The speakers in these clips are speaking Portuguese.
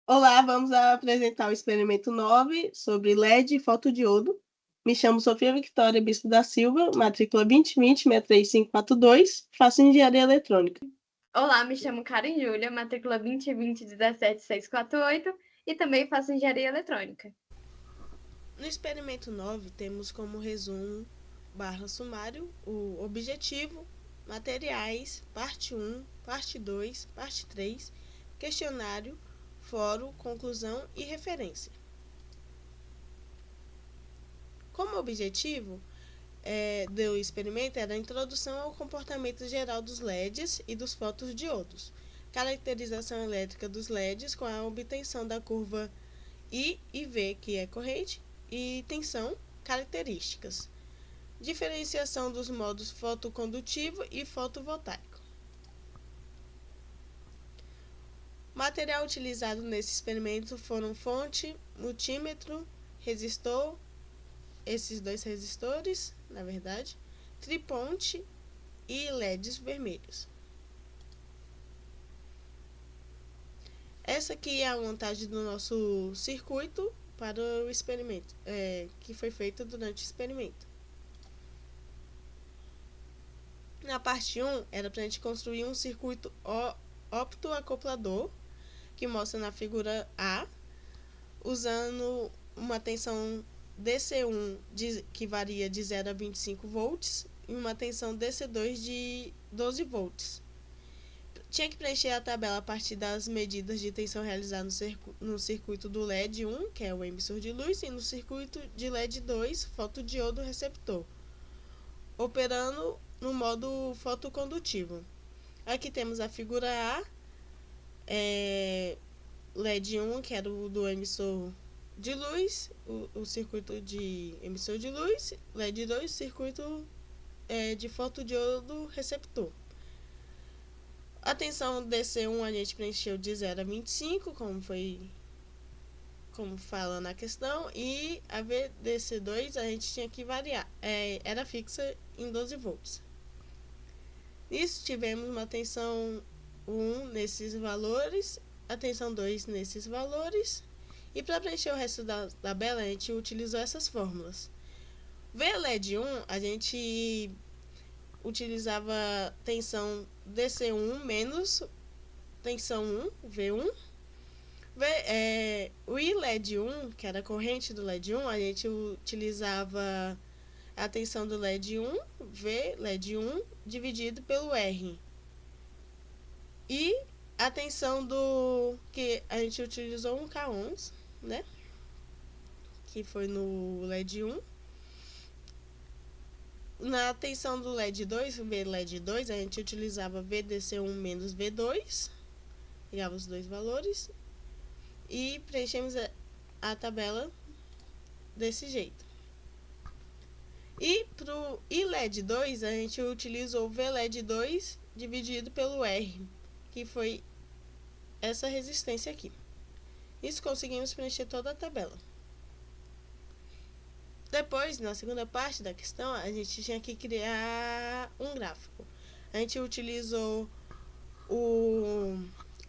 Olá, vamos apresentar o experimento 9 sobre LED e fotodiodo. Me chamo Sofia Victoria Bispo da Silva, matrícula 2020-63542, faço engenharia eletrônica. Olá, me chamo Karen Júlia, matrícula 2020-17648 e também faço engenharia eletrônica. No experimento 9, temos como resumo sumário o objetivo, materiais, parte 1, parte 2, parte 3, questionário, fórum, conclusão e referência. Como objetivo do experimento era a introdução ao comportamento geral dos LEDs e dos fotodiodos, caracterização elétrica dos LEDs com a obtenção da curva I e V, que é corrente, e tensão, características. Diferenciação dos modos fotocondutivo e fotovoltaico. O material utilizado nesse experimento foram fonte, multímetro, resistor, esses dois resistores, na verdade, triponte e LEDs vermelhos. Essa aqui é a montagem do nosso circuito para o experimento, que foi feito durante o experimento. Na parte 1, era para a gente construir um circuito optoacoplador, que mostra na figura A, usando uma tensão DC1 que varia de 0 a 25 volts e uma tensão DC2 de 12 volts. Tinha que preencher a tabela a partir das medidas de tensão realizadas no circuito do LED 1, que é o emissor de luz, e no circuito de LED 2, fotodiodo receptor, operando no modo fotocondutivo. Aqui temos a figura A, LED 1, que era o do emissor de luz, o circuito de emissor de luz, LED 2, circuito de fotodiodo receptor. A tensão DC1 a gente preencheu de 0 a 25, como fala na questão, e a VDC2 a gente tinha que variar, era fixa em 12 volts. Nisso tivemos uma tensão 1 nesses valores, a tensão 2 nesses valores, e para preencher o resto da tabela a gente utilizou essas fórmulas. VLED 1 a gente utilizava tensão DC1 menos tensão 1, V1. O ILED 1, que era a corrente do LED 1, a gente utilizava a tensão do LED 1, V, LED 1, dividido pelo R. E a tensão que a gente utilizou 1K ohms, né? Que foi no LED 1. Na tensão do LED 2, VLED 2, a gente utilizava VDC1 menos V2, pegava os dois valores e preenchemos a tabela desse jeito. E para o ILED 2, a gente utilizou o VLED 2 dividido pelo R, que foi essa resistência aqui. Isso conseguimos preencher toda a tabela. Depois, na segunda parte da questão, a gente tinha que criar um gráfico. A gente utilizou o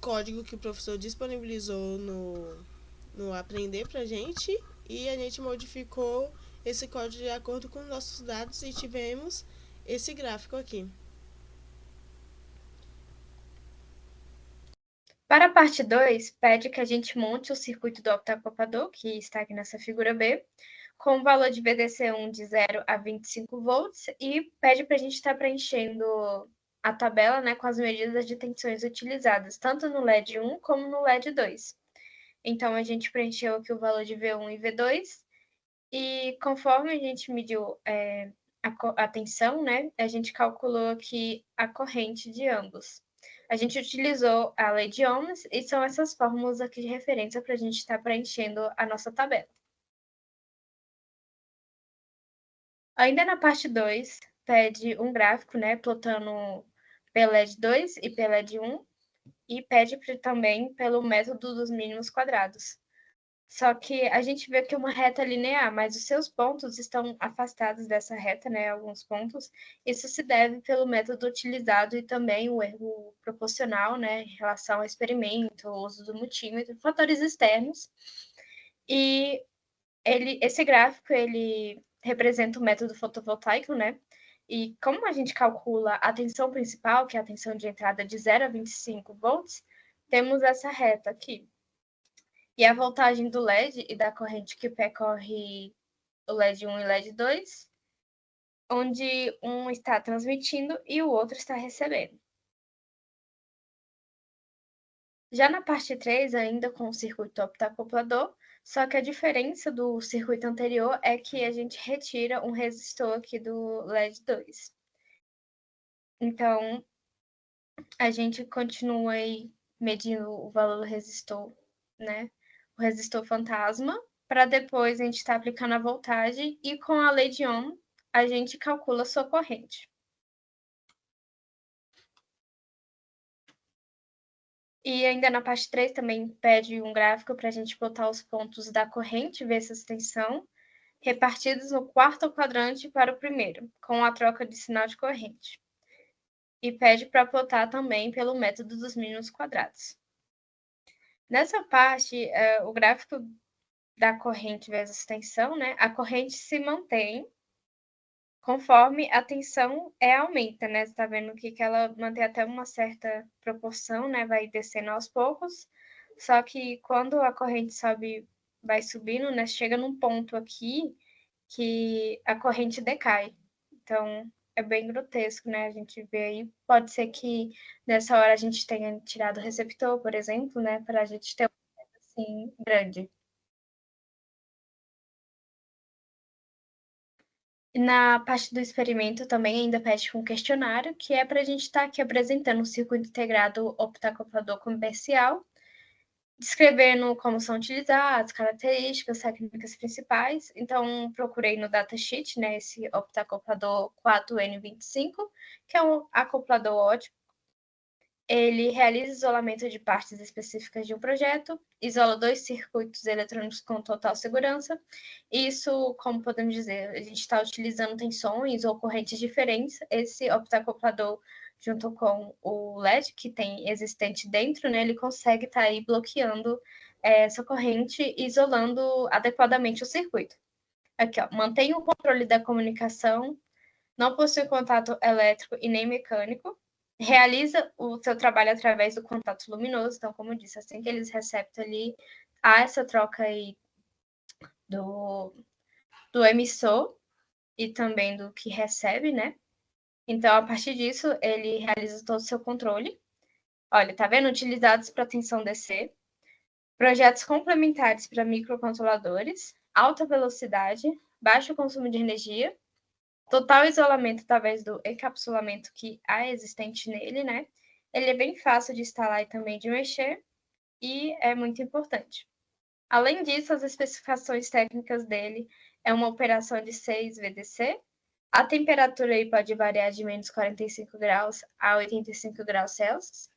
código que o professor disponibilizou no Aprender pra gente e a gente modificou esse código de acordo com nossos dados e tivemos esse gráfico aqui. Para a parte 2, pede que a gente monte o circuito do optoacoplador, que está aqui nessa figura B, com o valor de VDC1 de 0 a 25 volts e pede para a gente estar preenchendo a tabela, né, com as medidas de tensões utilizadas, tanto no LED 1 como no LED 2. Então, a gente preencheu aqui o valor de V1 e V2 e conforme a gente mediu a tensão, né, a gente calculou aqui a corrente de ambos. A gente utilizou a lei de Ohms e são essas fórmulas aqui de referência para a gente estar preenchendo a nossa tabela. Ainda na parte 2, pede um gráfico, né, plotando PLED 2 e PLED 1 e pede também pelo método dos mínimos quadrados. Só que a gente vê que é uma reta linear, mas os seus pontos estão afastados dessa reta, né? Alguns pontos. Isso se deve pelo método utilizado e também o erro proporcional, né? Em relação ao experimento, o uso do multímetro, fatores externos. E esse gráfico, ele representa o método fotovoltaico, né? E como a gente calcula a tensão principal, que é a tensão de entrada de 0 a 25 volts, temos essa reta aqui. E a voltagem do LED e da corrente que percorre o LED 1 e o LED 2, onde um está transmitindo e o outro está recebendo. Já na parte 3, ainda com o circuito optacoplador, só que a diferença do circuito anterior é que a gente retira um resistor aqui do LED 2. Então, a gente continua aí medindo o valor do resistor, né? O resistor fantasma, para depois a gente estar aplicando a voltagem e com a lei de Ohm a gente calcula a sua corrente. E ainda na parte 3 também pede um gráfico para a gente botar os pontos da corrente versus tensão, repartidos no quarto quadrante para o primeiro, com a troca de sinal de corrente. E pede para plotar também pelo método dos mínimos quadrados. Nessa parte, o gráfico da corrente versus tensão, né? A corrente se mantém conforme a tensão aumenta, né? Você tá vendo que ela mantém até uma certa proporção, né? Vai descendo aos poucos. Só que quando a corrente sobe, vai subindo, né? Chega num ponto aqui que a corrente decai. Então, é bem grotesco, né? A gente vê aí. Pode ser que nessa hora a gente tenha tirado o receptor, por exemplo, né? Para a gente ter um assim grande. Na parte do experimento também ainda pede um questionário, que é para a gente estar aqui apresentando um circuito integrado optacoplador comercial, descrevendo como são utilizados, características, técnicas principais. Então, procurei no datasheet, né, esse optacoplador 4N25, que é um acoplador ótico. Ele realiza isolamento de partes específicas de um projeto, isola 2 circuitos eletrônicos com total segurança. Isso, como podemos dizer, a gente está utilizando tensões ou correntes diferentes. Esse optacoplador, junto com o LED que tem existente dentro, né, ele consegue estar aí bloqueando essa corrente e isolando adequadamente o circuito. Aqui, ó, mantém o controle da comunicação, não possui contato elétrico e nem mecânico, realiza o seu trabalho através do contato luminoso. Então, como eu disse, assim que eles receptam ali, há essa troca aí do emissor e também do que recebe, né? Então, a partir disso, ele realiza todo o seu controle. Olha, tá vendo? Utilizados para tensão DC, projetos complementares para microcontroladores, alta velocidade, baixo consumo de energia, total isolamento através do encapsulamento que há existente nele, né? Ele é bem fácil de instalar e também de mexer e é muito importante. Além disso, as especificações técnicas dele é uma operação de 6 VDC. A temperatura aí pode variar de menos 45 graus a 85 graus Celsius.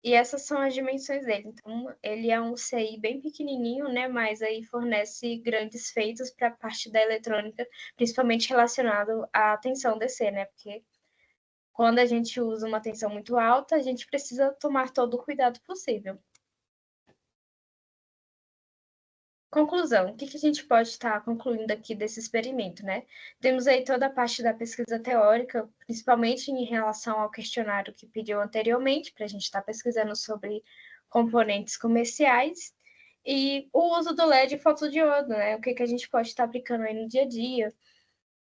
E essas são as dimensões dele. Então, ele é um CI bem pequenininho, né? Mas aí fornece grandes feitos para a parte da eletrônica, principalmente relacionado à tensão DC, né? Porque quando a gente usa uma tensão muito alta, a gente precisa tomar todo o cuidado possível. Conclusão, o que a gente pode estar concluindo aqui desse experimento, né? Temos aí toda a parte da pesquisa teórica, principalmente em relação ao questionário que pediu anteriormente, para a gente estar pesquisando sobre componentes comerciais, e o uso do LED e fotodiodo, né? O que a gente pode estar aplicando aí no dia a dia,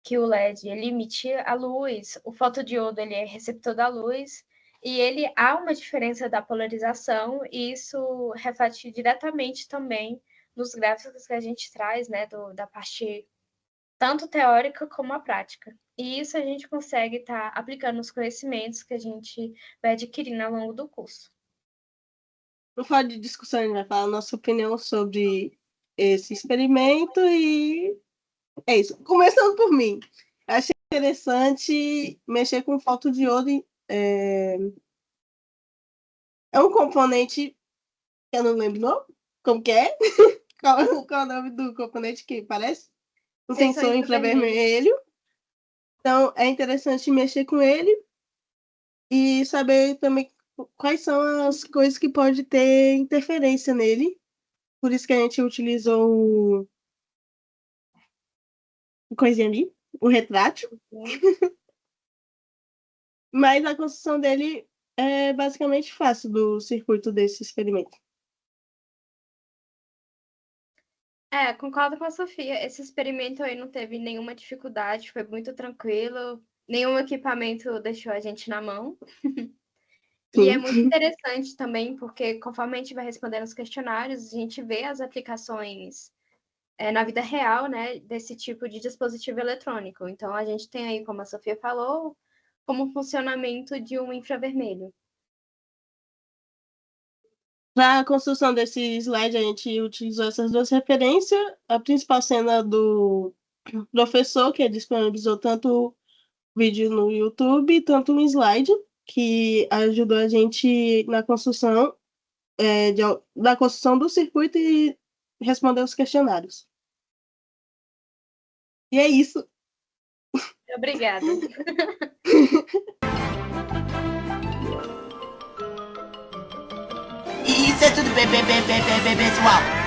que o LED, ele emite a luz, o fotodiodo, ele é receptor da luz, e ele há uma diferença da polarização, e isso reflete diretamente também nos gráficos que a gente traz, né, da parte tanto teórica como a prática. E isso a gente consegue estar aplicando os conhecimentos que a gente vai adquirindo ao longo do curso. No fórum de discussão, a gente vai falar a nossa opinião sobre esse experimento e é isso. Começando por mim. Achei interessante mexer com fotodiodo. É um componente, eu não lembro não, como que é? Qual é o nome do componente que parece? O sensor infravermelho. infravermelho. Então, é interessante mexer com ele e saber também quais são as coisas que pode ter interferência nele. Por isso que a gente utilizou o coisinha ali, o retrátil. Mas a construção dele é basicamente fácil do circuito desse experimento. Concordo com a Sofia. Esse experimento aí não teve nenhuma dificuldade, foi muito tranquilo. Nenhum equipamento deixou a gente na mão. E é Sim. muito interessante também, porque conforme a gente vai respondendo os questionários, a gente vê as aplicações na vida real, né, desse tipo de dispositivo eletrônico. Então, a gente tem aí, como a Sofia falou, como o funcionamento de um infravermelho. Para a construção desse slide, a gente utilizou essas duas referências. A principal cena do professor, que disponibilizou tanto o vídeo no YouTube, tanto um slide, que ajudou a gente na construção, da construção do circuito e responder os questionários. E é isso. Obrigada. Isso é tudo, pessoal.